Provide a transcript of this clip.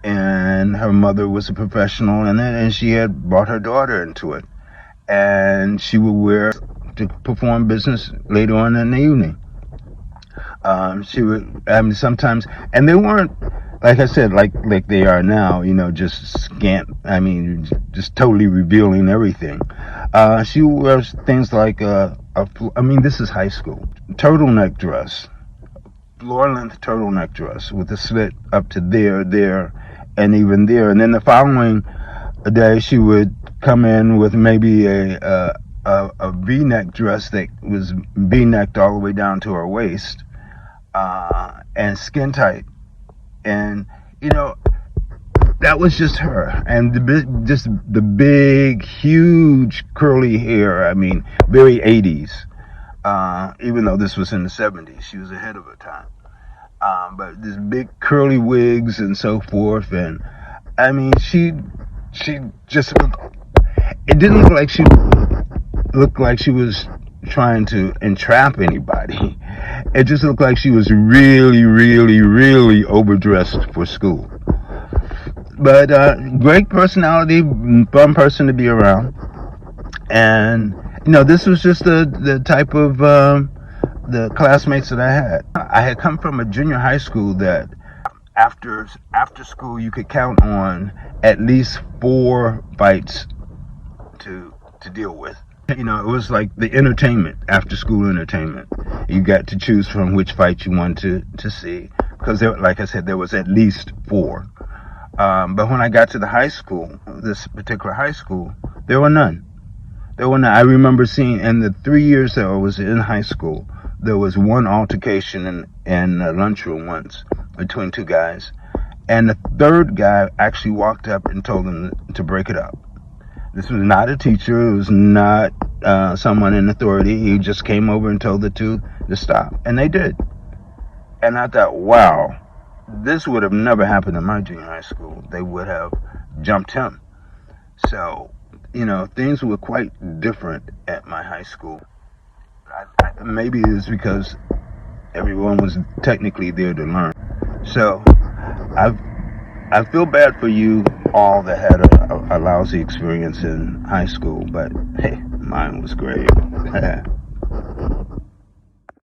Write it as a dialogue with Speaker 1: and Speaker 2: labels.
Speaker 1: and her mother was a professional in it, and she had brought her daughter into it, and she would wear to perform business later on in the evening. She would, I mean, sometimes, and they weren't, like I said, like they are now, just scant. I mean, just totally revealing everything. She wears things like I mean, this is high school, turtleneck dress, floor length turtleneck dress with a slit up to there, and even there. And then the following day, she would come in with maybe a V-neck dress that was V-necked all the way down to her waist, and skin tight. And that was just her. And just the big, huge curly hair. I mean, very 80s. Even though this was in the 70s, she was ahead of her time. But this big curly wigs and so forth. And I mean, she just, it didn't look like she was trying to entrap anybody. It just looked like she was really, really, really overdressed for school. But great personality, fun person to be around. And this was just the type of the classmates that I had. I had come from a junior high school that after school you could count on at least 4 fights to deal with. It was like the entertainment, after school entertainment. You got to choose from which fight you wanted to see, because like I said, there was at least 4. But when I got to the high school, this particular high school, there were none. I remember seeing, in the 3 years that I was in high school, there was one altercation in a lunchroom once between 2 guys, and the third guy actually walked up and told them to break it up. This was not a teacher. It was not someone in authority. He just came over and told the 2 to stop, and they did. And I thought, wow, this would have never happened in my junior high school. They would have jumped him. So, things were quite different at my high school. Maybe it was because everyone was technically there to learn. So, I feel bad for you all that had a lousy experience in high school, but hey, mine was great.